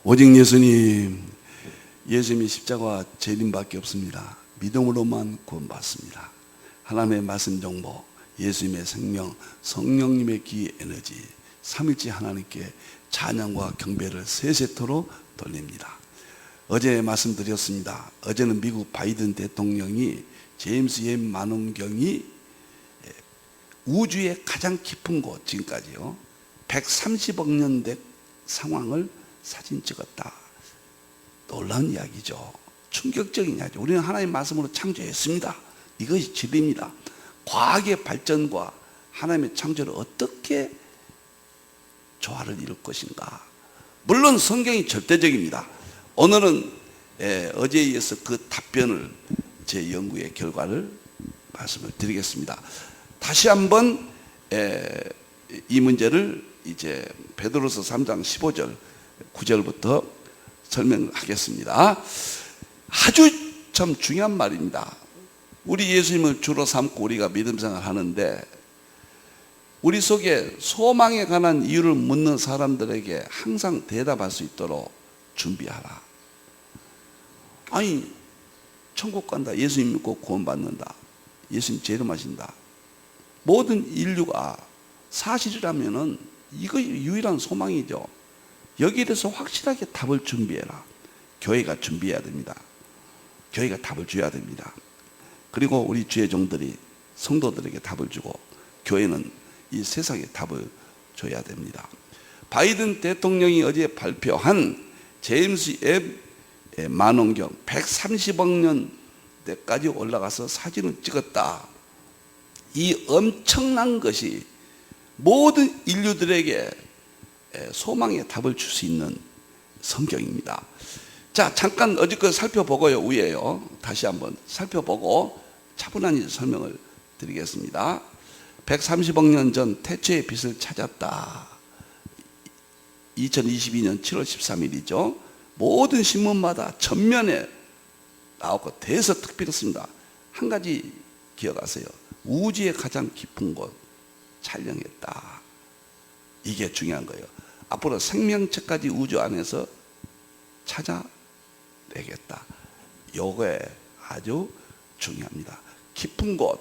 오직 예수님, 예수님이 십자가 재림밖에 없습니다. 믿음으로만 구원받습니다. 하나님의 말씀 정보, 예수님의 생명, 성령님의 기의 에너지, 삼위일체 하나님께 찬양과 경배를 세세토록 돌립니다. 어제 말씀드렸습니다. 어제는 미국 바이든 대통령이 제임스 웹 만원경이 우주의 가장 깊은 곳, 지금까지요 130억 년 된 상황을 사진 찍었다. 놀라운 이야기죠. 충격적인 이야기죠. 우리는 하나님의 말씀으로 창조했습니다. 이것이 진리입니다. 과학의 발전과 하나님의 창조를 어떻게 조화를 이룰 것인가. 물론 성경이 절대적입니다. 오늘은 어제에 이어서 그 답변을 제 연구의 결과를 말씀을 드리겠습니다. 다시 한번 이 문제를 이제 베드로서 3장 15절 9절부터 설명하겠습니다. 아주 참 중요한 말입니다. 우리 예수님을 주로 삼고 우리가 믿음 생활을 하는데 우리 속에 소망에 관한 이유를 묻는 사람들에게 항상 대답할 수 있도록 준비하라. 아니, 천국 간다, 예수님 믿고 구원받는다, 예수님 재림하신다, 모든 인류가 사실이라면은 이거 유일한 소망이죠. 여기에 대해서 확실하게 답을 준비해라. 교회가 준비해야 됩니다. 교회가 답을 줘야 됩니다. 그리고 우리 주의 종들이 성도들에게 답을 주고 교회는 이 세상에 답을 줘야 됩니다. 바이든 대통령이 어제 발표한 제임스 웹 만원경 130억 년 때까지 올라가서 사진을 찍었다. 이 엄청난 것이 모든 인류들에게 소망의 답을 줄 수 있는 성경입니다. 자, 잠깐 어제 거 살펴보고요. 위에요. 다시 한번 살펴보고 차분한 설명을 드리겠습니다. 130억 년 전 태초의 빛을 찾았다. 2022년 7월 13일이죠. 모든 신문마다 전면에 나오고 대서특필했습니다. 한 가지 기억하세요. 우주의 가장 깊은 곳 촬영했다. 이게 중요한 거예요. 앞으로 생명체까지 우주 안에서 찾아내겠다. 요게 아주 중요합니다. 깊은 곳.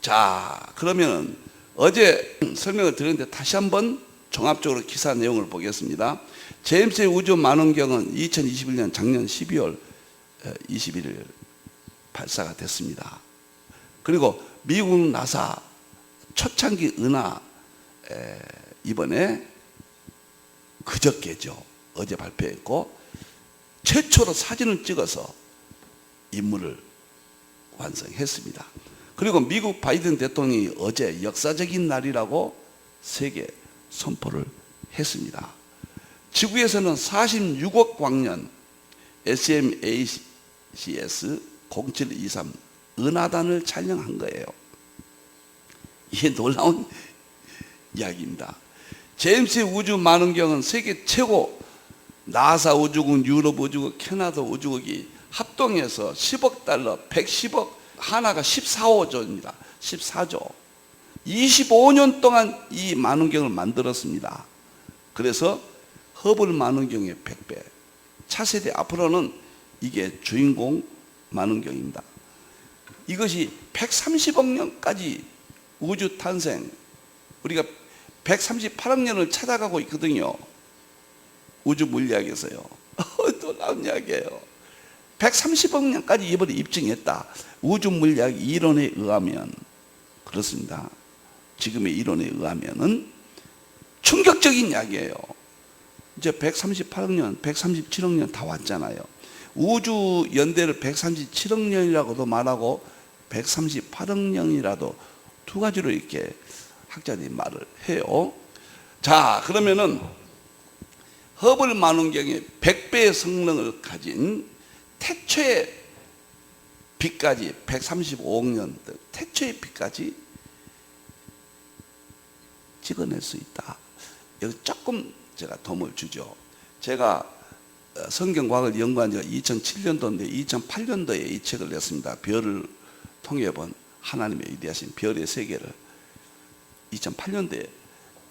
자, 그러면 어제 설명을 드렸는데 다시 한번 종합적으로 기사 내용을 보겠습니다. 제임스의 우주 만원경은 2021년 작년 12월 21일 발사가 됐습니다. 그리고 미국 나사 초창기 은하 이번에 그저께죠. 어제 발표했고 최초로 사진을 찍어서 임무를 완성했습니다. 그리고 미국 바이든 대통령이 어제 역사적인 날이라고 세계 선포를 했습니다. 지구에서는 46억 광년 SMACS 0723 은하단을 촬영한 거예요. 이게 놀라운 이야기입니다. 제임스의 우주 만원경은 세계 최고 나사 우주국, 유럽 우주국, 캐나다 우주국이 합동해서 10억 달러, 110억, 하나가 14호조입니다. 14조. 25년 동안 이 만원경을 만들었습니다. 그래서 허블 만원경의 100배. 차세대 앞으로는 이게 주인공 만원경입니다. 이것이 130억 년까지 우주 탄생, 우리가 138억 년을 찾아가고 있거든요. 우주 물리학에서요. 놀라운 이야기예요. 130억 년까지 이번에 입증했다. 우주 물리학 이론에 의하면 그렇습니다. 지금의 이론에 의하면은 충격적인 이야기예요. 이제 138억 년, 137억 년 다 왔잖아요. 우주 연대를 137억 년이라고도 말하고 138억 년이라도 두 가지로 이렇게 학자들이 말을 해요. 자, 그러면은 허블 만원경의 100배의 성능을 가진 태초의 빛까지 135억 년 태초의 빛까지 찍어낼 수 있다. 여기 조금 제가 도움을 주죠. 제가 성경과학을 연구한 지가 2007년도인데 2008년도에 이 책을 냈습니다. 별을 통해 본 하나님의 위대하신 별의 세계를 2008년도에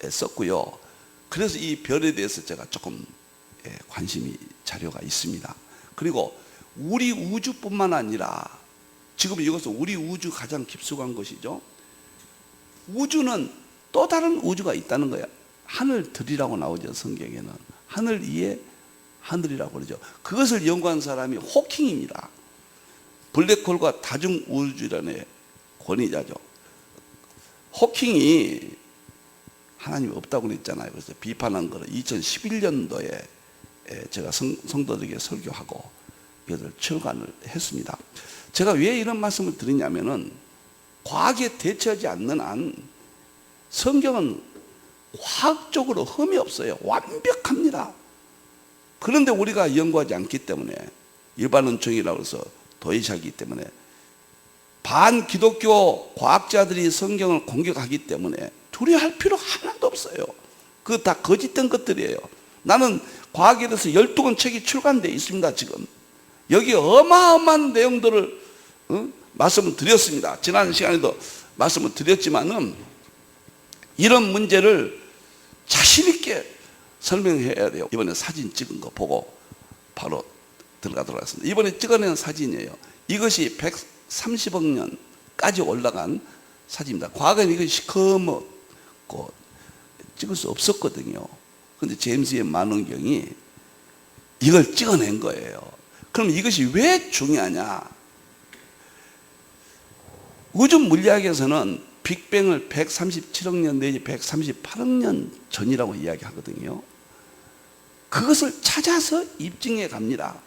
썼고요. 그래서 이 별에 대해서 제가 조금 관심이 자료가 있습니다. 그리고 우리 우주뿐만 아니라 지금 이것은 우리 우주 가장 깊숙한 것이죠. 우주는 또 다른 우주가 있다는 거야. 하늘들이라고 나오죠. 성경에는 하늘 위에 하늘이라고 그러죠. 그것을 연구한 사람이 호킹입니다. 블랙홀과 다중우주론의 권위자죠. 호킹이 하나님이 없다고 그랬잖아요. 그래서 비판한 거를 2011년도에 제가 성도들에게 설교하고 이것을 출간을 했습니다. 제가 왜 이런 말씀을 드리냐면은 과학에 대처하지 않는 한 성경은 과학적으로 흠이 없어요. 완벽합니다. 그런데 우리가 연구하지 않기 때문에 일반론적이라고 해서 도의시하기 때문에 반기독교 과학자들이 성경을 공격하기 때문에 두려워할 필요 하나도 없어요. 그거 다 거짓된 것들이에요. 나는 과학에 대해서 12권 책이 출간되어 있습니다. 지금 여기 어마어마한 내용들을 말씀을 드렸습니다. 지난 시간에도 말씀을 드렸지만은 이런 문제를 자신 있게 설명해야 돼요. 이번에 사진 찍은 거 보고 바로 들어가도록 하겠습니다. 이번에 찍어낸 사진이에요. 이것이 130억 년까지 올라간 사진입니다. 과거에는 이것이 시커멓고 찍을 수 없었거든요. 그런데 제임스 웹 망원경이 이걸 찍어낸 거예요. 그럼 이것이 왜 중요하냐? 우주 물리학에서는 빅뱅을 137억 년 내지 138억 년 전이라고 이야기하거든요. 그것을 찾아서 입증해 갑니다.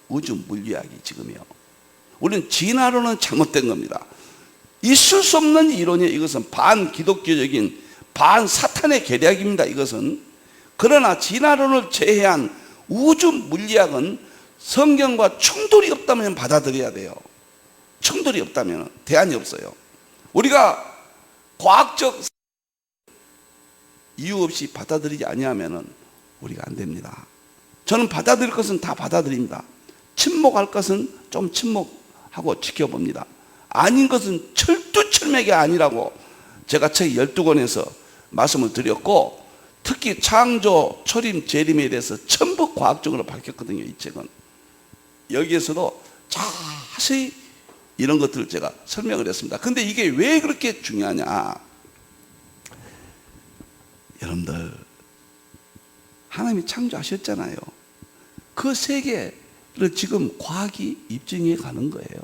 우주 물리학이 지금요. 우리는 진화론은 잘못된 겁니다. 있을 수 없는 이론이에요. 이것은 반기독교적인 반사탄의 계략입니다. 이것은. 그러나 진화론을 제외한 우주 물리학은 성경과 충돌이 없다면 받아들여야 돼요. 충돌이 없다면 대안이 없어요. 우리가 과학적 이유 없이 받아들이지 아니하면 우리가 안 됩니다. 저는 받아들일 것은 다 받아들입니다. 침묵할 것은 좀 침묵하고 지켜봅니다. 아닌 것은 철두철미하게 아니라고 제가 책 12권에서 말씀을 드렸고, 특히 창조, 초림, 재림에 대해서 전부 과학적으로 밝혔거든요. 이 책은. 여기에서도 자세히 이런 것들을 제가 설명을 했습니다. 근데 이게 왜 그렇게 중요하냐? 여러분들, 하나님이 창조하셨잖아요. 그 세계를 지금 과학이 입증해 가는 거예요.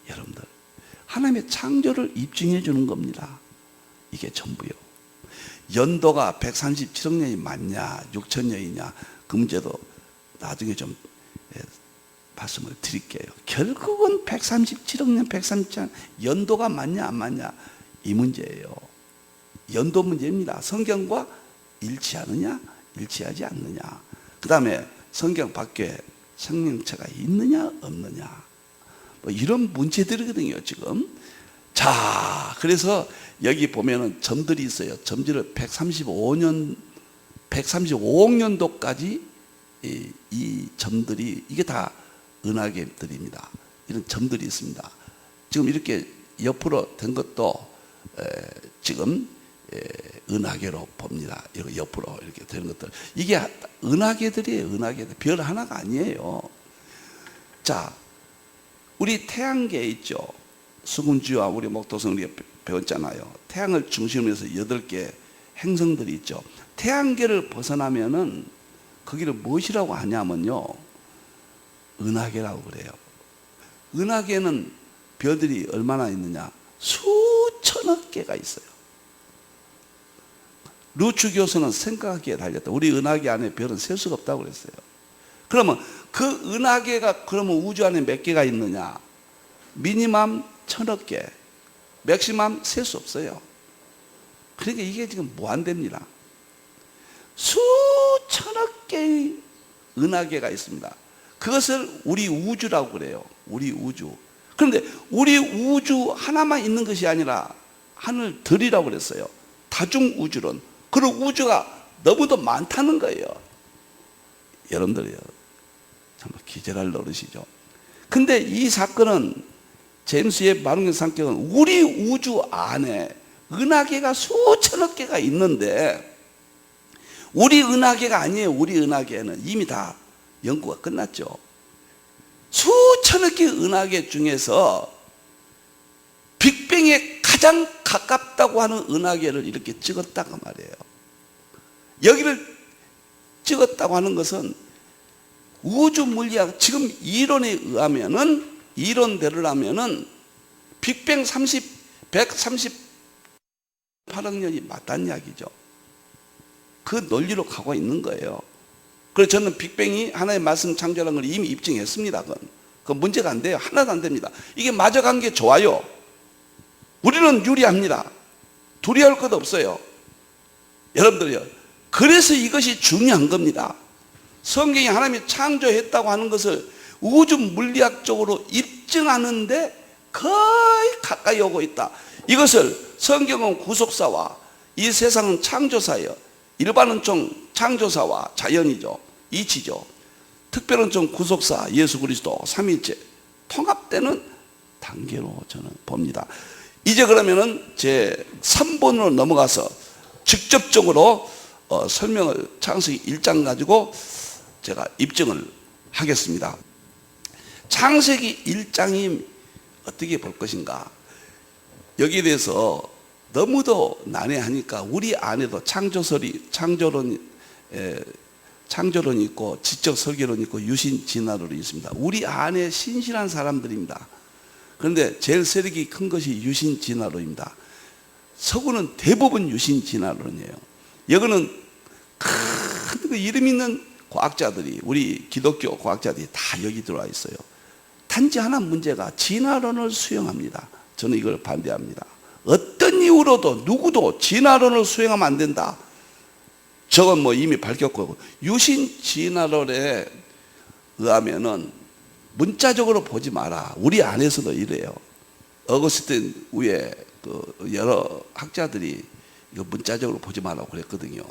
여러분들, 하나님의 창조를 입증해 주는 겁니다. 이게 전부요. 연도가 137억 년이 맞냐 6천 년이냐 그 문제도 나중에 좀 말씀을 드릴게요. 결국은 137억 년 137년 연도가 맞냐 안 맞냐 이 문제예요. 연도 문제입니다. 성경과 일치하느냐 일치하지 않느냐, 그 다음에 성경 밖에 생명체가 있느냐 없느냐, 뭐 이런 문제들이거든요 지금. 자, 그래서 여기 보면은 점들이 있어요. 점들을 135억 년도까지 이 점들이, 이게 다 은하계들입니다. 이런 점들이 있습니다. 지금 이렇게 옆으로 된 것도 지금 은하계로 봅니다. 이렇게 옆으로 이렇게 되는 것들, 이게 은하계들이에요. 은하계들, 별 하나가 아니에요. 자, 우리 태양계 있죠. 수금주와 우리 목도성 우리가 배웠잖아요. 태양을 중심으로 해서 8개 행성들이 있죠. 태양계를 벗어나면은 거기를 무엇이라고 하냐면요, 은하계라고 그래요. 은하계는 별들이 얼마나 있느냐? 수천억 개가 있어요. 루츠 교수는 생각하기에 달렸다. 우리 은하계 안에 별은 셀 수가 없다고 그랬어요. 그러면 그 은하계가 그러면 우주 안에 몇 개가 있느냐? 미니멈 1000억 개, 맥시멈 셀 수 없어요. 그러니까 이게 지금 무한대입니다. 수천억 개의 은하계가 있습니다. 그것을 우리 우주라고 그래요. 우리 우주. 그런데 우리 우주 하나만 있는 것이 아니라 하늘들이라고 그랬어요. 다중우주론. 그리고 우주가 너무도 많다는 거예요. 여러분들이요, 정말 기절할 노릇이죠. 근데 이 사건은 제임스 웹 망원경 성격은 우리 우주 안에 은하계가 수천억 개가 있는데 우리 은하계가 아니에요. 우리 은하계는 이미 다 연구가 끝났죠. 수천억 개의 은하계 중에서 빅뱅에 가장 가깝다고 하는 은하계를 이렇게 찍었다고 말이에요. 여기를 찍었다고 하는 것은 우주 물리학 지금 이론에 의하면은, 이론대로라면은 빅뱅 138억 년이 맞다는 이야기죠. 그 논리로 가고 있는 거예요. 그래서 저는 빅뱅이 하나의 말씀 창조라는 걸 이미 입증했습니다. 그건 문제가 안 돼요. 하나도 안 됩니다. 이게 맞아간 게 좋아요. 우리는 유리합니다. 두려워할 것 없어요. 여러분들요. 그래서 이것이 중요한 겁니다. 성경이 하나님이 창조했다고 하는 것을 우주 물리학적으로 입증하는데 거의 가까이 오고 있다. 이것을 성경은 구속사와 이 세상은 창조사예요. 일반은 좀 창조사와 자연이죠. 이치죠. 특별은 좀 구속사 예수 그리스도 삼위일체 통합되는 단계로 저는 봅니다. 이제 그러면은 제 3번으로 넘어가서 직접적으로 설명을 창세기 1장 가지고 제가 입증을 하겠습니다. 창세기 1장이 어떻게 볼 것인가? 여기에 대해서 너무도 난해하니까 우리 안에도 창조론이 있고 지적 설계론이 있고 유신 진화론이 있습니다. 우리 안에 신실한 사람들입니다. 그런데 제일 세력이 큰 것이 유신 진화론입니다. 서구는 대부분 유신 진화론이에요. 여기는 큰 이름 있는 과학자들이, 우리 기독교 과학자들이 다 여기 들어와 있어요. 단지 하나 문제가 진화론을 수용합니다. 저는 이걸 반대합니다. 어떤 이유로도 누구도 진화론을 수용하면 안 된다. 저건 뭐 이미 밝혔고, 유신 진화론에 의하면은 문자적으로 보지 마라. 우리 안에서도 이래요. 어거스틴 위에 여러 학자들이 이거 문자적으로 보지 말라고 그랬거든요.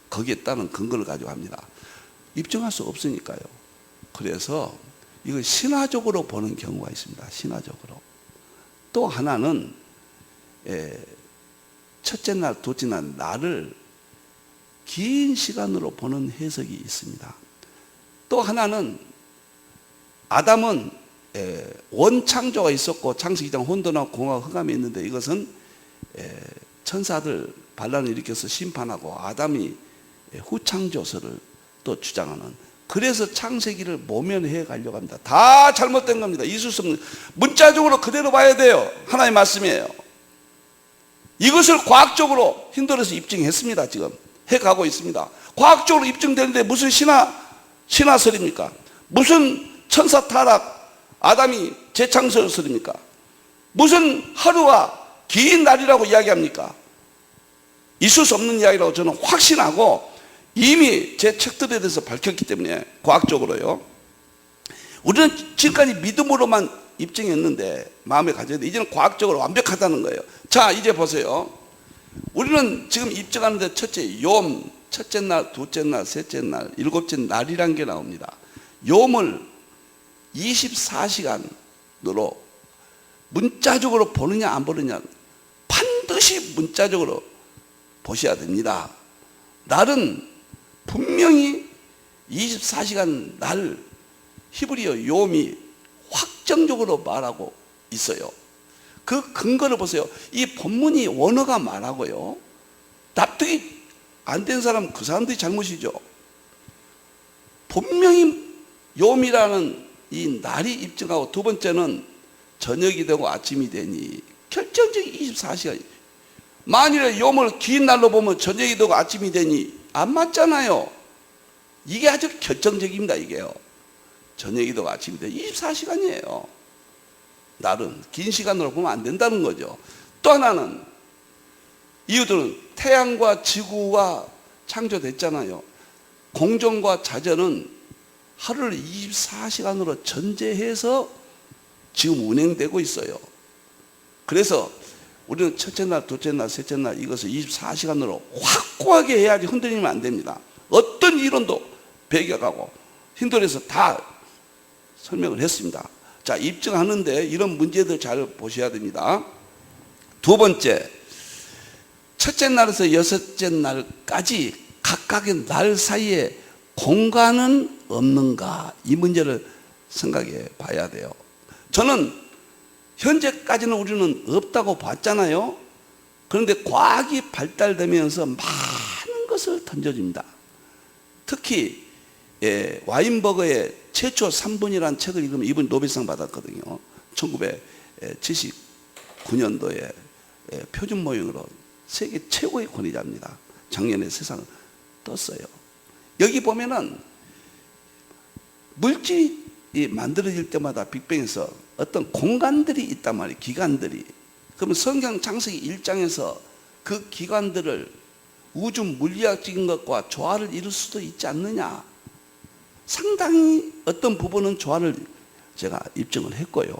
거기에 따른 근거를 가지고 합니다. 입증할 수 없으니까요. 그래서 이걸 신화적으로 보는 경우가 있습니다. 신화적으로. 또 하나는 첫째 날, 둘째 날, 날을 긴 시간으로 보는 해석이 있습니다. 또 하나는 아담은 원창조가 있었고 창세기장 혼돈하고 공허와 흑암이 있는데 이것은 천사들 반란을 일으켜서 심판하고 아담이 후창조설을 또 주장하는, 그래서 창세기를 모면해 가려고 합니다. 다 잘못된 겁니다. 있을 수 없는, 문자적으로 그대로 봐야 돼요. 하나의 말씀이에요. 이것을 과학적으로 힌두에서 입증했습니다. 지금 해가고 있습니다. 과학적으로 입증되는데 무슨 신화설입니까? 무슨 천사 타락, 아담이 재창설설입니까? 무슨 하루와 긴 날이라고 이야기합니까? 있을 수 없는 이야기라고 저는 확신하고 이미 제 책들에 대해서 밝혔기 때문에 과학적으로요. 우리는 지금까지 믿음으로만 입증했는데 마음에 가져야 돼. 이제는 과학적으로 완벽하다는 거예요. 자, 이제 보세요. 우리는 지금 입증하는데 첫째 욤, 첫째 날, 둘째 날, 셋째 날, 일곱째 날이란 게 나옵니다. 욤을 24시간으로 문자적으로 보느냐 안 보느냐 반드시 문자적으로 보셔야 됩니다. 날은 분명히 24시간 날 히브리어 욤이 확정적으로 말하고 있어요. 그 근거를 보세요. 이 본문이 원어가 말하고요. 납득이 안 된 사람 그 사람들이 잘못이죠. 분명히 욤이라는 이 날이 입증하고, 두 번째는 저녁이 되고 아침이 되니 결정적인 24시간. 만일에 욤을 긴 날로 보면 저녁이 되고 아침이 되니 안 맞잖아요. 이게 아주 결정적입니다. 이게요. 저녁이 되고 아침이 되니 24시간이에요. 날은 긴 시간으로 보면 안 된다는 거죠. 또 하나는 이유들은 태양과 지구가 창조됐잖아요. 공전과 자전은 하루를 24시간으로 전제해서 지금 운행되고 있어요. 그래서 우리는 첫째 날, 둘째 날, 셋째 날 이것을 24시간으로 확고하게 해야지 흔들리면 안 됩니다. 어떤 이론도 배격하고 힌두에서 다 설명을 했습니다. 자, 입증하는데 이런 문제들 잘 보셔야 됩니다. 두 번째, 첫째 날에서 여섯째 날까지 각각의 날 사이에 공간은 없는가? 이 문제를 생각해 봐야 돼요. 저는 현재까지는 우리는 없다고 봤잖아요. 그런데 과학이 발달되면서 많은 것을 던져줍니다. 특히 와인버그의 최초 3분이라는 책을 읽으면 이분 노벨상 받았거든요. 1979년도에 표준 모형으로 세계 최고의 권위자입니다. 작년에 세상을 떴어요. 여기 보면은 물질이 만들어질 때마다 빅뱅에서 어떤 공간들이 있단 말이에요. 기관들이. 그러면 성경 창세기 1장에서 그 기관들을 우주 물리학적인 것과 조화를 이룰 수도 있지 않느냐. 상당히 어떤 부분은 조화를 제가 입증을 했고요.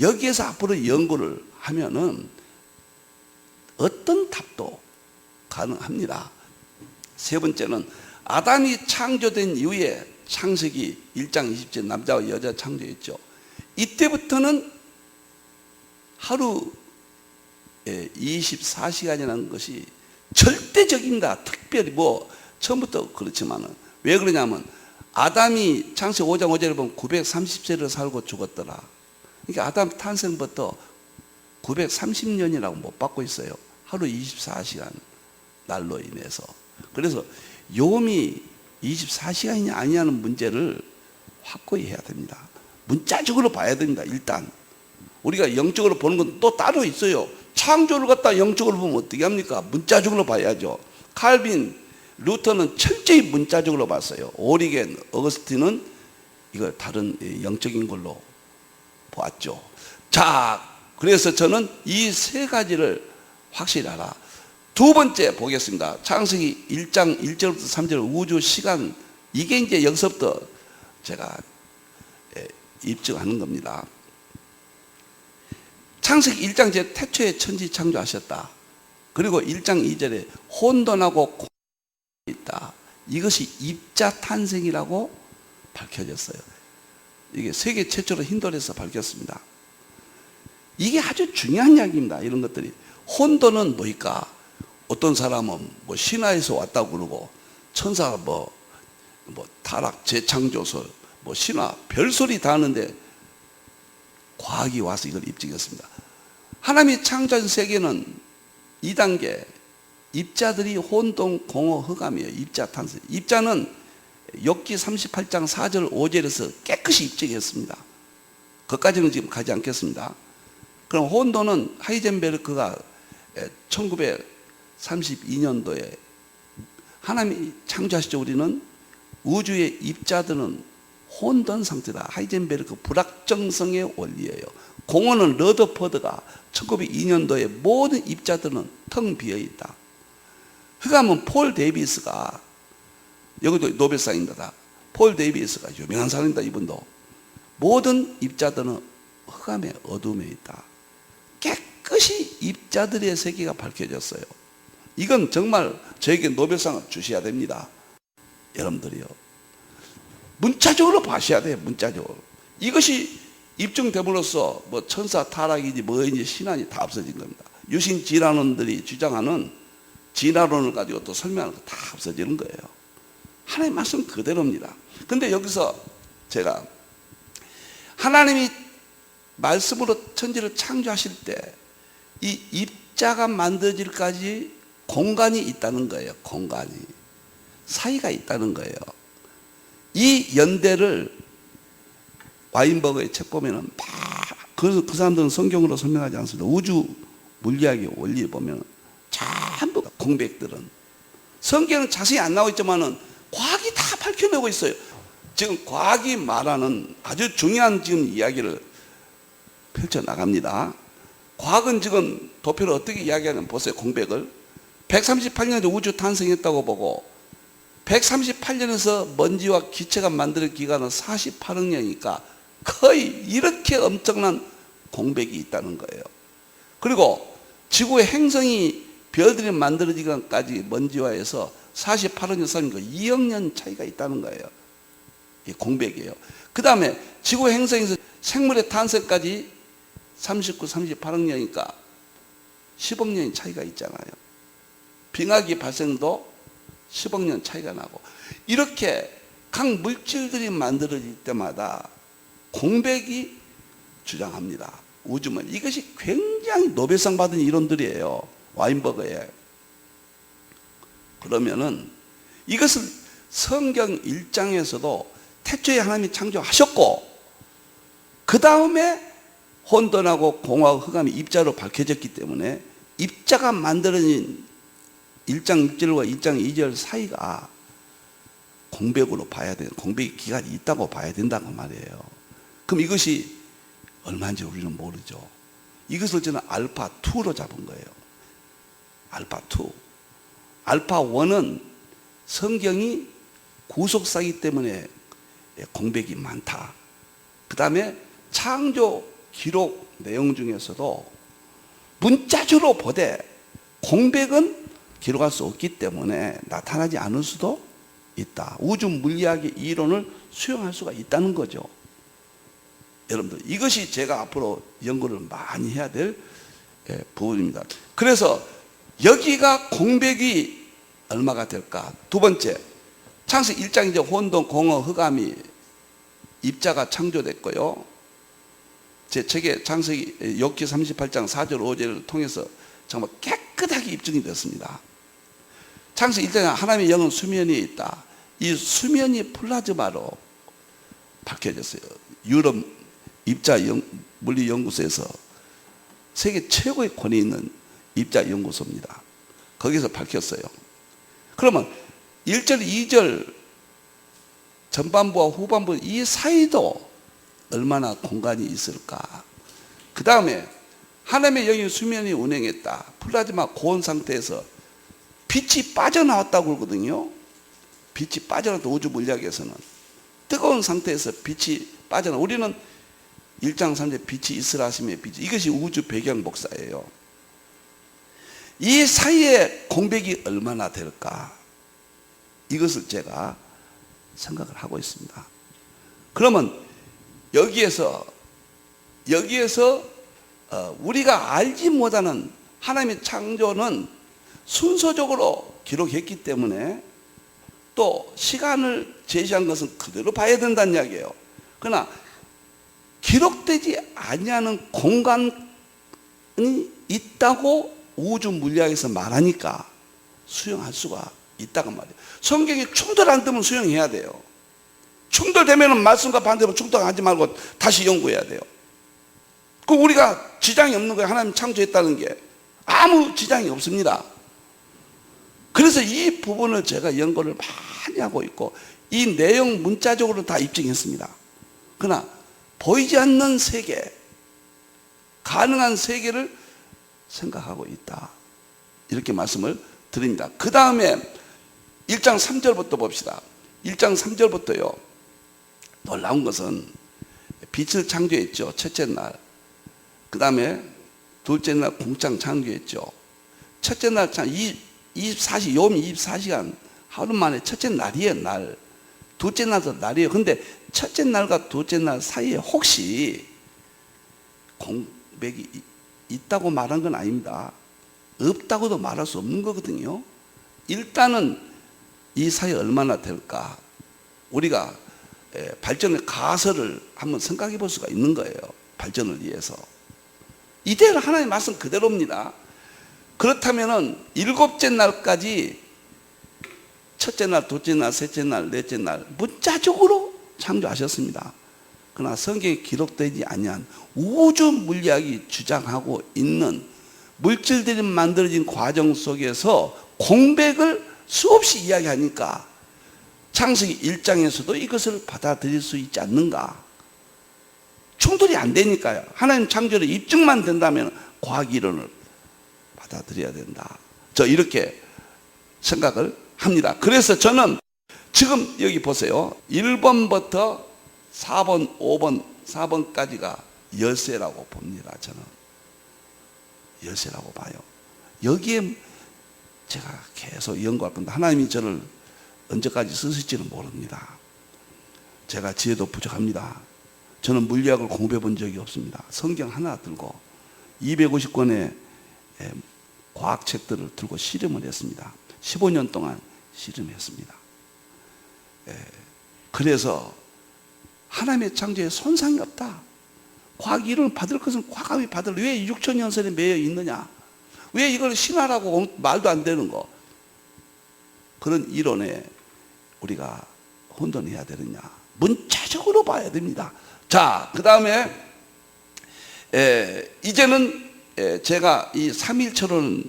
여기에서 앞으로 연구를 하면은 어떤 답도 가능합니다. 세 번째는 아담이 창조된 이후에 창세기 1장 20절 남자와 여자 창조했죠. 이때부터는 하루 24시간이라는 것이 절대적입니다. 특별히 처음부터 그렇지만은 왜 그러냐면 아담이 창세기 5장 5절에 보면 930세를 살고 죽었더라. 그러니까 아담 탄생부터 930년이라고 못 받고 있어요. 하루 24시간 날로 인해서. 그래서 요음이 24시간이냐 아니냐는 문제를 확고히 해야 됩니다. 문자적으로 봐야 됩니다. 일단 우리가 영적으로 보는 건 또 따로 있어요. 창조를 갖다 영적으로 보면 어떻게 합니까? 문자적으로 봐야죠. 칼빈, 루터는 철저히 문자적으로 봤어요. 오리겐, 어거스틴은 이걸 다른 영적인 걸로 보았죠. 자, 그래서 저는 이 세 가지를 확실히 알아. 두 번째 보겠습니다. 창세기 1장 1절부터 3절 우주 시간, 이게 이제 여기서부터 제가 입증하는 겁니다. 창세기 1장 제 태초에 천지 창조하셨다. 그리고 1장 2절에 혼돈하고 공이 있다. 이것이 입자 탄생이라고 밝혀졌어요. 이게 세계 최초로 힌돌에서 밝혔습니다. 이게 아주 중요한 이야기입니다. 이런 것들이. 혼돈은 뭐일까? 어떤 사람은 신화에서 왔다고 그러고, 천사가 타락, 재창조설, 신화, 별소리 다 하는데, 과학이 와서 이걸 입증했습니다. 하나님이 창조한 세계는 2단계, 입자들이 혼돈, 공허, 흑암이에요. 입자 탄생. 입자는 욥기 38장 4절 5절에서 깨끗이 입증했습니다. 그것까지는 지금 가지 않겠습니다. 그럼 혼돈은 하이젠베르크가 1932년도에 하나님이 창조하시죠. 우리는 우주의 입자들은 혼돈 상태다. 하이젠베르크 불확정성의 원리예요. 공허는 러더퍼드가 1902년도에 모든 입자들은 텅 비어있다. 흑암은 폴 데이비스가, 여기도 노벨상입니다. 폴 데이비스가 유명한 사람입니다. 이분도. 모든 입자들은 흑암의 어둠에 있다. 깨끗이 입자들의 세계가 밝혀졌어요. 이건 정말 저에게 노벨상을 주셔야 됩니다. 여러분들이요. 문자적으로 봐셔야 돼요. 문자적으로. 이것이 입증됨으로써 천사 타락이지 뭐인지 신앙이 다 없어진 겁니다. 유신 진화론들이 주장하는 진화론을 가지고 또 설명하는 거 다 없어지는 거예요. 하나님의 말씀 그대로입니다. 근데 여기서 제가 하나님이 말씀으로 천지를 창조하실 때 이 입자가 만들어질까지 공간이 있다는 거예요. 공간이. 사이가 있다는 거예요. 이 연대를 와인버그의 책 보면은 그 사람들은 성경으로 설명하지 않습니다. 우주 물리학의 원리에 보면 전부 공백들은 성경은 자세히 안 나와 있지만은 과학이 다 밝혀내고 있어요. 지금 과학이 말하는 아주 중요한 지금 이야기를 펼쳐 나갑니다. 과학은 지금 도표를 어떻게 이야기하냐면 보세요. 공백을 138년에 우주 탄생했다고 보고 138년에서 먼지와 기체가 만드는 기간은 48억 년이니까 거의 이렇게 엄청난 공백이 있다는 거예요. 그리고 지구의 행성이 별들이 만들어지기까지 먼지와에서 48억 년 사이니까 2억 년 차이가 있다는 거예요. 이 공백이에요. 그 다음에 지구 행성에서 생물의 탄생까지 39, 38억 년이니까 10억 년의 차이가 있잖아요. 빙하기 발생도 10억 년 차이가 나고, 이렇게 각 물질들이 만들어질 때마다 공백이 주장합니다. 우주문. 이것이 굉장히 노벨상 받은 이론들이에요. 와인버그에. 그러면은 이것을 성경 1장에서도 태초에 하나님이 창조하셨고, 그 다음에 혼돈하고 공하고 흑암이 입자로 밝혀졌기 때문에 입자가 만들어진 1장 6절과 1장 2절 사이가 공백으로 봐야 돼요. 공백의 기간이 있다고 봐야 된다고 말이에요. 그럼 이것이 얼마인지 우리는 모르죠. 이것을 저는 알파 2로 잡은 거예요. 알파 2. 알파 1은 성경이 구속사이기 때문에 공백이 많다. 그 다음에 창조 기록 내용 중에서도 문자적으로 보되 공백은 기록할 수 없기 때문에 나타나지 않을 수도 있다. 우주 물리학의 이론을 수용할 수가 있다는 거죠. 여러분들, 이것이 제가 앞으로 연구를 많이 해야 될 부분입니다. 그래서 여기가 공백이 얼마가 될까? 두 번째, 창세기 1장 이제 혼돈, 공허, 흑암이 입자가 창조됐고요. 제 책에 창세기 욥기 38장 4절 5절을 통해서 정말 깨끗하게 입증이 됐습니다. 창세기 1장에 하나님의 영은 수면에 있다. 이 수면이 플라즈마로 밝혀졌어요. 유럽 입자 물리 연구소에서 세계 최고의 권위 있는 입자 연구소입니다. 거기서 밝혔어요. 그러면 1절, 2절 전반부와 후반부 이 사이도 얼마나 공간이 있을까? 그 다음에 하나님의 영이 수면이 운행했다. 플라즈마 고온 상태에서 빛이 빠져나왔다고 그러거든요. 빛이 빠져나왔다. 우주 물리학에서는 뜨거운 상태에서 빛이 빠져나. 우리는 1장 3절 빛이 있으라 하시며 빛이, 이것이 우주 배경 목사예요. 이 사이에 공백이 얼마나 될까? 이것을 제가 생각을 하고 있습니다. 그러면 여기에서 우리가 알지 못하는 하나님의 창조는 순서적으로 기록했기 때문에 또 시간을 제시한 것은 그대로 봐야 된다는 이야기예요. 그러나 기록되지 아니하는 공간이 있다고 우주 물리학에서 말하니까 수용할 수가 있다고 말이에요. 성경이 충돌 안 되면 수용해야 돼요. 충돌되면 말씀과 반대로 충돌하지 말고 다시 연구해야 돼요. 그 우리가 지장이 없는 거예요. 하나님 창조했다는 게 아무 지장이 없습니다. 그래서 이 부분을 제가 연구를 많이 하고 있고 이 내용 문자적으로 다 입증했습니다. 그러나 보이지 않는 세계, 가능한 세계를 생각하고 있다. 이렇게 말씀을 드립니다. 그 다음에 1장 3절부터 봅시다. 1장 3절부터요. 놀라운 것은 빛을 창조했죠. 첫째 날. 그 다음에 둘째 날 공창 창조했죠. 첫째 날 24시, 요 24시간 하루 만에 첫째 날이에요. 날. 둘째 날도 날이에요. 근데 첫째 날과 둘째 날 사이에 혹시 공백이 있다고 말한 건 아닙니다. 없다고도 말할 수 없는 거거든요. 일단은 이 사이에 얼마나 될까? 우리가 발전의 가설을 한번 생각해 볼 수가 있는 거예요. 발전을 위해서. 이대로 하나님의 말씀 그대로입니다. 그렇다면은 일곱째 날까지 첫째 날, 둘째 날, 셋째 날, 넷째 날 문자적으로 창조하셨습니다. 그러나 성경에 기록되지 아니한 우주 물리학이 주장하고 있는 물질들이 만들어진 과정 속에서 공백을 수없이 이야기하니까 창세기 1장에서도 이것을 받아들일 수 있지 않는가? 충돌이 안 되니까요. 하나님 창조의 입증만 된다면 과학 이론을 받아들여야 된다. 저 이렇게 생각을 합니다. 그래서 저는 지금 여기 보세요. 1번부터 4번, 5번, 4번까지가 열쇠라고 봅니다. 저는 열쇠라고 봐요. 여기에 제가 계속 연구할 건데 하나님이 저를 언제까지 쓰실지는 모릅니다. 제가 지혜도 부족합니다. 저는 물리학을 공부해 본 적이 없습니다. 성경 하나 들고 250권의 과학책들을 들고 실험을 했습니다. 15년 동안 씨름했습니다. 그래서 하나님의 창조에 손상이 없다. 과학이 이론을 받을 것은 과감히 받을. 왜 6천년설에 매여 있느냐? 왜 이걸 신화라고 말도 안 되는 거? 그런 이론에 우리가 혼돈해야 되느냐? 문자적으로 봐야 됩니다. 자, 그 다음에 이제는 제가 이 삼위일체론은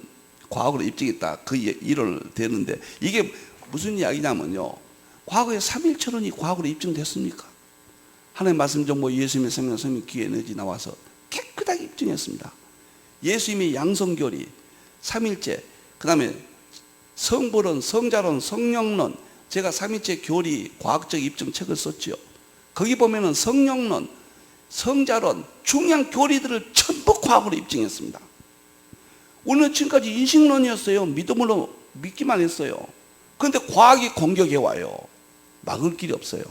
과학으로 입증했다. 그 이론을 대는데 이게 무슨 이야기냐면요. 과거에 삼위일체론이 과학으로 입증됐습니까? 하나님 말씀 정보 예수님의 생명, 성령, 기회, 에너지 나와서 깨끗하게 입증했습니다. 예수님의 양성교리, 삼일체, 그 다음에 성불론, 성자론, 성령론, 제가 삼일체 교리 과학적 입증 책을 썼지요. 거기 보면은 성령론, 성자론, 중요한 교리들을 전부 과학으로 입증했습니다. 우리는 지금까지 인식론이었어요. 믿음으로 믿기만 했어요. 그런데 과학이 공격해 와요. 막을 길이 없어요.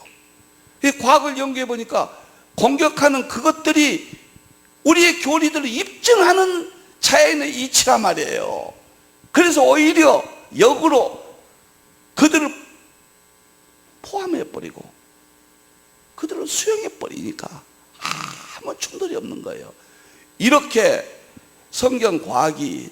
과학을 연구해 보니까 공격하는 그것들이 우리의 교리들을 입증하는 자연의 이치란 말이에요. 그래서 오히려 역으로 그들을 포함해버리고 그들을 수용해버리니까 아무 충돌이 없는 거예요. 이렇게 성경 과학이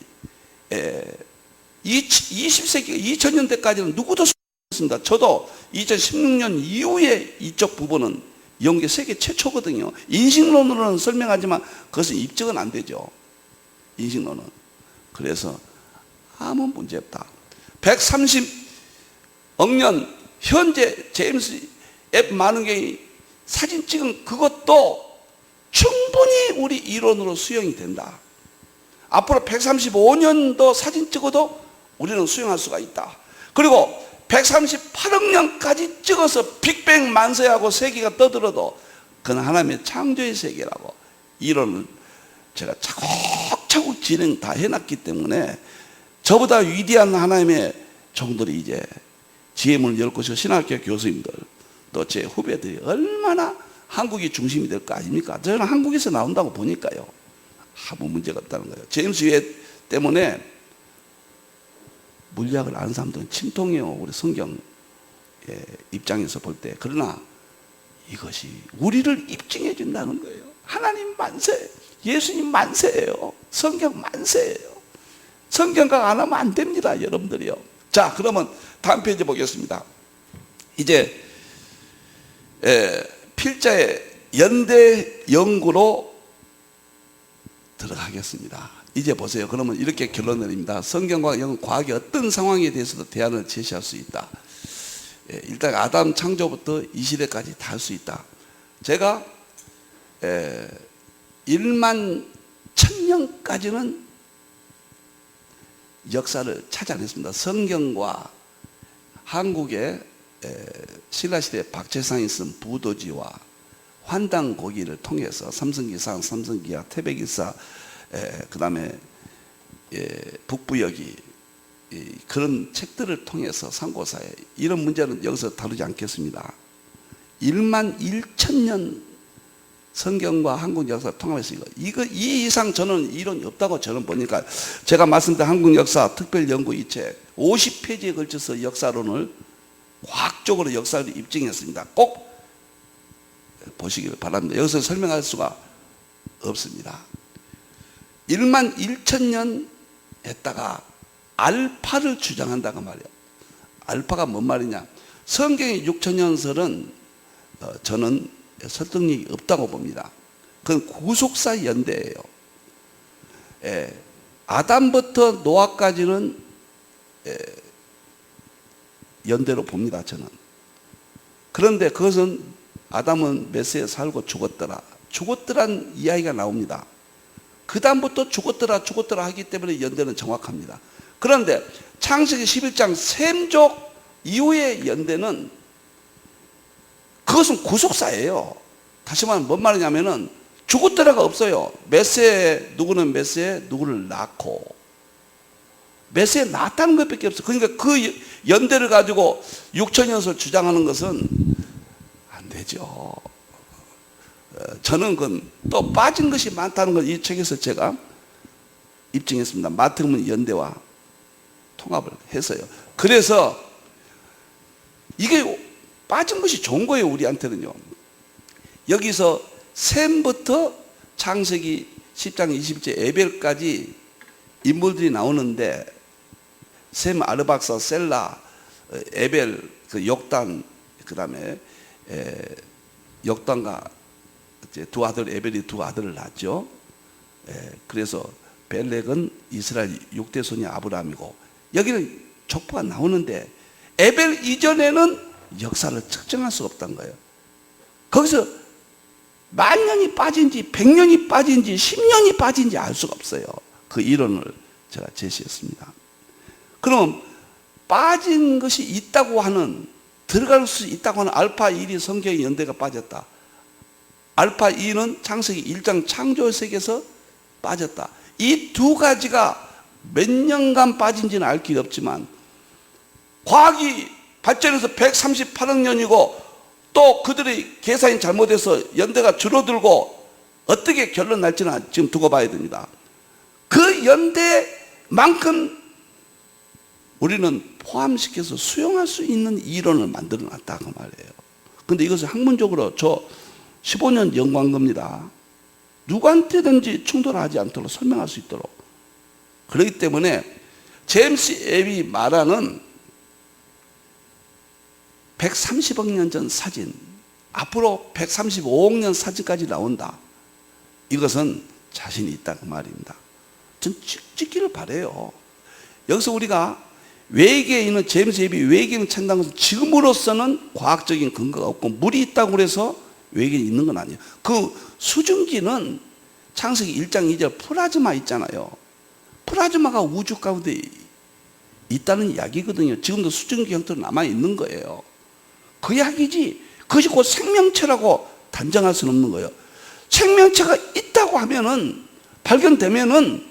20세기 2000년대까지는 누구도 수용했습니다. 저도 2016년 이후에 이쪽 부분은 연구 세계 최초거든요. 인식론으로는 설명하지만 그것은 입증은 안 되죠. 인식론은. 그래서 아무 문제 없다. 130억 년 현재 제임스 앱 만원경이 사진 찍은 그것도 충분히 우리 이론으로 수용이 된다. 앞으로 135년도 사진 찍어도 우리는 수용할 수가 있다. 그리고 138억 년까지 찍어서 빅뱅 만세하고 세계가 떠들어도 그건 하나님의 창조의 세계라고 이론을 제가 차곡차곡 진행 다 해놨기 때문에 저보다 위대한 하나님의 종들이 이제 지혜문을 열 것이고 신학교 교수님들 또 제 후배들이 얼마나 한국이 중심이 될 거 아닙니까? 저는 한국에서 나온다고 보니까요. 아무 문제가 없다는 거예요. 제임스 웹 때문에 물리학을 아는 사람들은 침통해요. 우리 성경 입장에서 볼 때. 그러나 이것이 우리를 입증해 준다는 거예요. 하나님 만세, 예수님 만세예요. 성경 만세예요. 성경각 안 하면 안 됩니다, 여러분들이요. 자, 그러면 다음 페이지 보겠습니다. 이제 필자의 연대 연구로 들어가겠습니다. 이제 보세요. 그러면 이렇게 결론 내립니다. 성경과 과학이 어떤 상황에 대해서도 대안을 제시할 수 있다. 일단 아담 창조부터 이 시대까지 다 할 수 있다. 제가 1만 1000년까지는 역사를 찾아냈습니다. 성경과 한국의 신라시대 박재상이 쓴 부도지와 환단고기를 통해서 삼성기상, 삼성기하, 태백일사, 그 다음에 북부여기 그런 책들을 통해서 상고사에 이런 문제는 여기서 다루지 않겠습니다. 1만 1000년 성경과 한국 역사 통합해서 이 이상 저는 이론이 없다고 저는 보니까 제가 말씀드린 한국 역사 특별연구 이 책 50페이지에 걸쳐서 역사론을 과학적으로 역사를 입증했습니다. 꼭 보시길 바랍니다. 여기서 설명할 수가 없습니다. 1만 1000년 했다가 알파를 주장한다고 말이에요. 알파가 뭔 말이냐? 성경의 6000년설은 저는 설득력이 없다고 봅니다. 그건 구속사 연대예요. 아담부터 노아까지는 연대로 봅니다, 저는. 그런데 그것은 아담은 메시에 살고 죽었더라. 죽었더란 이야기가 나옵니다. 그 다음부터 죽었더라 하기 때문에 연대는 정확합니다. 그런데 창세기 11장 셈족 이후의 연대는 그것은 구속사예요. 다시 말하면 뭔 말이냐면은 죽었더라가 없어요. 메시에 누구는 메시에 누구를 낳고 메시에 낳았다는 것밖에 없어요. 그러니까 그 연대를 가지고 6000년설 주장하는 것은 안 되죠. 저는 그건 또 빠진 것이 많다는 걸 이 책에서 제가 입증했습니다. 마태복음 연대와 통합을 해서요. 그래서 이게 빠진 것이 좋은 거예요, 우리한테는요. 여기서 셈부터 창세기 10장 20절 에벨까지 인물들이 나오는데, 셈, 아르박사, 셀라, 에벨, 그 욕단, 그 다음에 욕단과 이제 두 아들, 에벨이 두 아들을 낳았죠. 그래서 벨렉은 이스라엘 6대 손이 아브라함이고, 여기는 족보가 나오는데 에벨 이전에는 역사를 측정할 수 없다는 거예요. 거기서 만년이 빠진지 100년이 빠진지 10년이 빠진지 알 수가 없어요. 그 이론을 제가 제시했습니다. 그럼 빠진 것이 있다고 하는, 들어갈 수 있다고 하는 알파 1이 성경의 연대가 빠졌다. 알파 2는 창세기 1장 창조 세계에서 빠졌다. 이 두 가지가 몇 년간 빠진지는 알 길이 없지만 과학이 발전해서 138억 년이고 또 그들의 계산이 잘못해서 연대가 줄어들고 어떻게 결론 날지는 지금 두고 봐야 됩니다. 그 연대만큼 우리는 포함시켜서 수용할 수 있는 이론을 만들어 놨다고 말이에요. 근데 이것을 학문적으로 저 15년 연구한 겁니다. 누구한테든지 충돌하지 않도록 설명할 수 있도록. 그렇기 때문에 제임스 웹이 말하는 130억 년 전 사진, 앞으로 135억 년 사진까지 나온다. 이것은 자신이 있다 그 말입니다. 전 찍기를 바라요. 여기서 우리가 외계에 있는 제임스 웹이 외계인을 찾는다는 것은 지금으로서는 과학적인 근거가 없고 물이 있다고 해서 외계인이 있는 건 아니에요. 그 수증기는 창세기 1장 2절 플라즈마 있잖아요. 플라즈마가 우주 가운데 있다는 이야기거든요. 지금도 수증기 형태로 남아있는 거예요. 그 이야기지 그것이 곧 생명체라고 단정할 수는 없는 거예요. 생명체가 있다고 하면은, 발견되면은,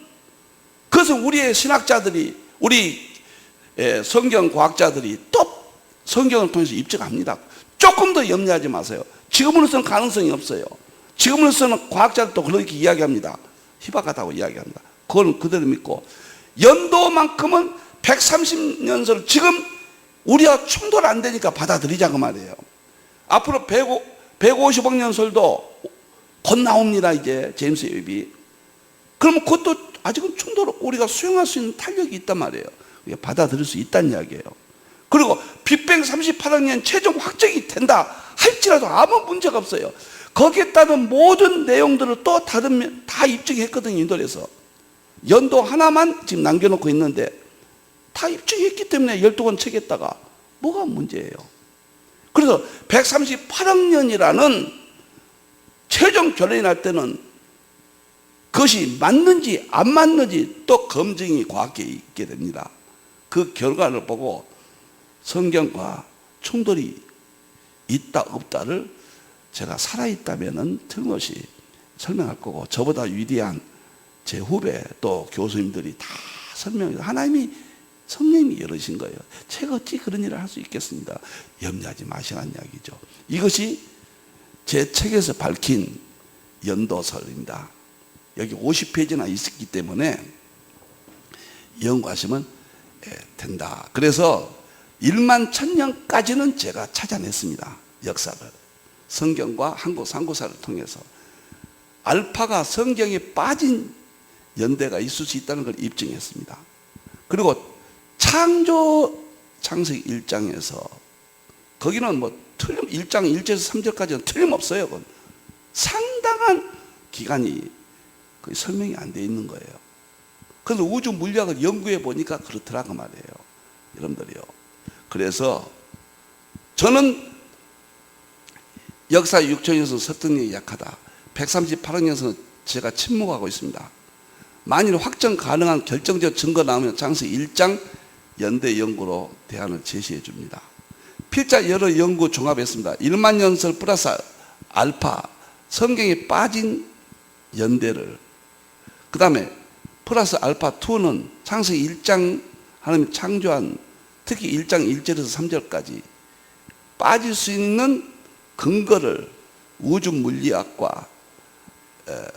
그것은 우리의 신학자들이, 우리 성경 과학자들이 또 성경을 통해서 입증합니다. 조금 더 염려하지 마세요. 지금으로서는 가능성이 없어요. 지금으로서는 과학자들도 그렇게 이야기합니다. 희박하다고 이야기합니다. 그건 그대로 믿고, 연도만큼은 130년설 지금 우리와 충돌 안 되니까 받아들이자고 말이에요. 앞으로 150억 년설도 곧 나옵니다. 이제 제임스 웹이. 그러면 그것도 아직은 충돌을 우리가 수용할 수 있는 탄력이 있단 말이에요. 받아들일 수 있다는 이야기예요. 그리고 빅뱅 38억 년 최종 확정이 된다 할지라도 아무 문제가 없어요. 거기에 따른 모든 내용들을 또 다른 다 입증했거든요. 인도에서 연도 하나만 지금 남겨놓고 있는데 다 입증했기 때문에 12권 책에다가 뭐가 문제예요. 그래서 138억 년이라는 최종 결론이 날 때는 그것이 맞는지 안 맞는지 또 검증이 과학계에 있게 됩니다. 그 결과를 보고 성경과 충돌이 있다 없다를 제가 살아있다면 틀림없이 설명할 거고, 저보다 위대한 제 후배 또 교수님들이 다 설명해서 하나님이 성령님이 열으신 거예요. 제가 어찌 그런 일을 할 수 있겠습니다. 염려하지 마시라는 이야기죠. 이것이 제 책에서 밝힌 연도설입니다. 여기 50페이지나 있었기 때문에 연구하시면 된다. 그래서 1만 1000년까지는 제가 찾아냈습니다. 역사를. 성경과 한국 상고사를 통해서. 알파가 성경에 빠진 연대가 있을 수 있다는 걸 입증했습니다. 그리고 창세기 1장에서 거기는 뭐 1장 1절에서 3절까지는 틀림없어요. 그건 상당한 기간이 거의 설명이 안 돼 있는 거예요. 그래서 우주 물리학을 연구해 보니까 그렇더라고 말이에요. 여러분들이요. 그래서 저는 역사 6천년에서 설득력이 약하다. 138억 년에서는 제가 침묵하고 있습니다. 만일 확정 가능한 결정적 증거 나오면 창세기 1장 연대 연구로 대안을 제시해 줍니다. 필자 여러 연구 종합했습니다. 1만 년설 플러스 알파, 성경에 빠진 연대를, 그 다음에 플러스 알파 2는 창세기 1장 하나님 창조한, 특히 1장 1절에서 3절까지 빠질 수 있는 근거를 우주 물리학과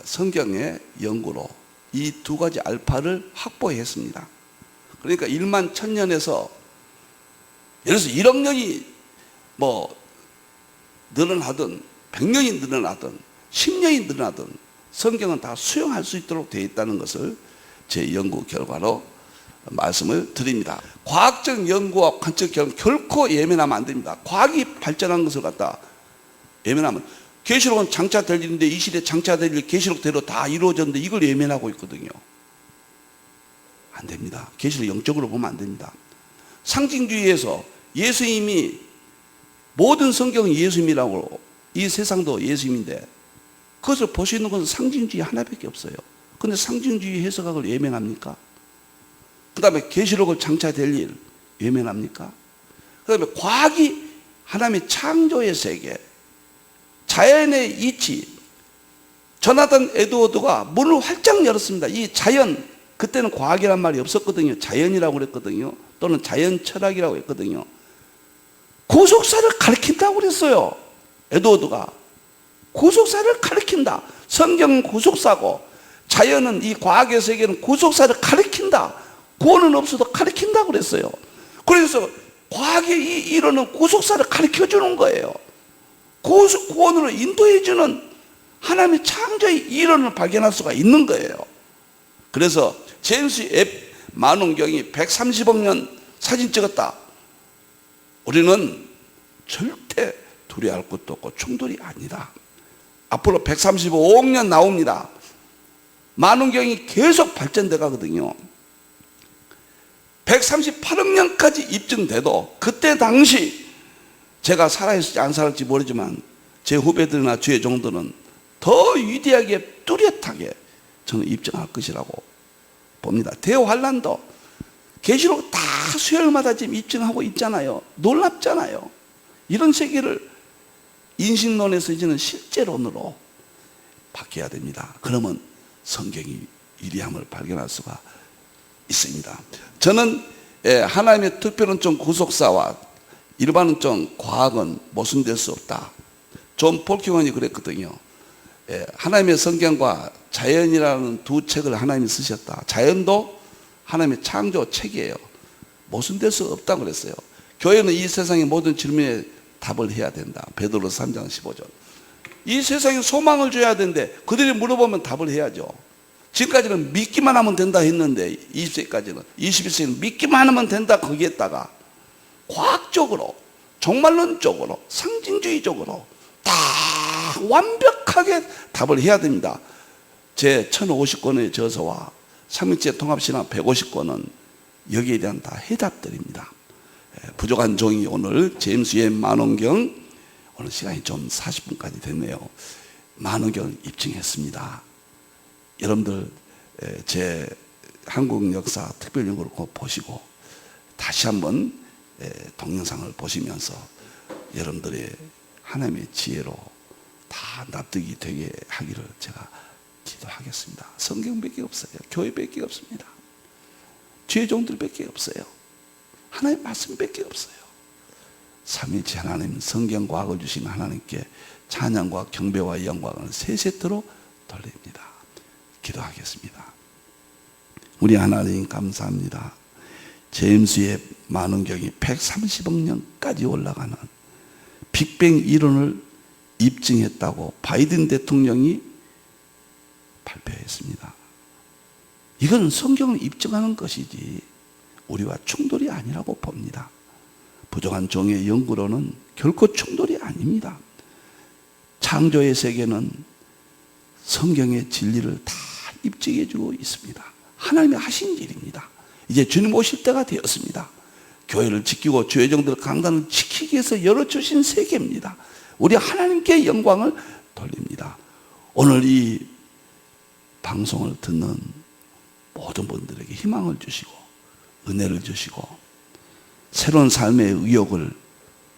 성경의 연구로 이 두 가지 알파를 확보했습니다. 그러니까 1만 1000년에서 예를 들어서 1억 년이 뭐 늘어나든 100년이 늘어나든 10년이 늘어나든 성경은 다 수용할 수 있도록 되어 있다는 것을 제 연구 결과로 말씀을 드립니다. 과학적 연구와 관측 결과 결코 예민하면 안 됩니다. 과학이 발전한 것을 갖다 예민하면, 계시록은 장차될 일인데 이 시대에 장차될 일 계시록대로 다 이루어졌는데 이걸 예민하고 있거든요. 안 됩니다. 계시록 영적으로 보면 안 됩니다. 상징주의에서 예수님이, 모든 성경은 예수님이라고, 이 세상도 예수님인데 그것을 볼 수 있는 것은 상징주의 하나밖에 없어요. 그런데 상징주의 해석학을 예민합니까? 그 다음에 계시록을 장차될 일 예민합니까? 그 다음에 과학이 하나님의 창조의 세계, 자연의 이치, 조나단 에드워드가 문을 활짝 열었습니다. 이 자연, 그때는 과학이란 말이 없었거든요. 자연이라고 그랬거든요. 또는 자연 철학이라고 했거든요. 구속사를 가르친다고 그랬어요. 에드워드가 구속사를 가르친다. 성경은 구속사고 자연은, 이 과학의 세계는 구속사를 가르친다. 구원은 없어도 가르친다고 그랬어요. 그래서 과학의 이론은 구속사를 가르쳐주는 거예요. 구원으로 인도해주는 하나님의 창조의 이론을 발견할 수가 있는 거예요. 그래서 제임스 앱 만원경이 130억 년 사진 찍었다. 우리는 절대 두려워할 것도 없고 충돌이 아니다. 앞으로 135억 년 나옵니다. 만원경이 계속 발전돼 가거든요. 138억 년까지 입증돼도 그때 당시 제가 살아있을지 안 살았을지 모르지만 제 후배들이나 주의 종들은 더 위대하게 뚜렷하게 저는 입증할 것이라고 봅니다. 대환란도 계시록 다 수요일마다 지금 입증하고 있잖아요. 놀랍잖아요. 이런 세계를 인식론에서 이제는 실제론으로 바뀌어야 됩니다. 그러면 성경이 위대함을 발견할 수가 있습니다. 저는 하나님의 특별원적 구속사와 일반론적 과학은 모순될 수 없다. 존 폴킹원이 그랬거든요. 하나님의 성경과 자연이라는 두 책을 하나님이 쓰셨다. 자연도 하나님의 창조 책이에요. 모순될 수 없다고 그랬어요. 교회는 이 세상의 모든 질문에 답을 해야 된다. 베드로서 3장 15절. 이 세상에 소망을 줘야 되는데 그들이 물어보면 답을 해야죠. 지금까지는 믿기만 하면 된다 했는데 20세까지는, 21세기는 믿기만 하면 된다 거기에다가 과학적으로, 종말론적으로, 상징주의적으로 다 완벽하게 답을 해야 됩니다. 제 1050권의 저서와 삼일째 통합신학 150권은 여기에 대한 다 해답들입니다. 부족한 종이 오늘 제임스의 만원경, 오늘 시간이 좀 40분까지 됐네요. 만원경을 입증했습니다. 여러분들 제 한국 역사 특별연구를 꼭 보시고 다시 한번 동영상을 보시면서 여러분들의 하나님의 지혜로 다 납득이 되게 하기를 제가 기도하겠습니다. 성경밖에 없어요. 교회밖에 없습니다. 주의 종들밖에 없어요. 하나님의 말씀밖에 없어요. 삼위일체 하나님, 성경과학을 주신 하나님께 찬양과 경배와 영광을 세 세트로 돌립니다. 기도하겠습니다. 우리 하나님 감사합니다. 제임스의 만원경이 130억 년까지 올라가는 빅뱅 이론을 입증했다고 바이든 대통령이 발표했습니다. 이건 성경을 입증하는 것이지 우리와 충돌이 아니라고 봅니다. 부족한 종의 연구로는 결코 충돌이 아닙니다. 창조의 세계는 성경의 진리를 다 입증해주고 있습니다. 하나님이 하신 일입니다. 이제 주님 오실 때가 되었습니다. 교회를 지키고 주의 종들 강단을 지키기 위해서 열어주신 세계입니다. 우리 하나님께 영광을 돌립니다. 오늘 이 방송을 듣는 모든 분들에게 희망을 주시고 은혜를 주시고 새로운 삶의 의욕을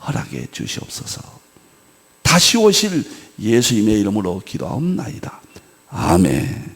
허락해 주시옵소서. 다시 오실 예수님의 이름으로 기도하옵나이다. 아멘.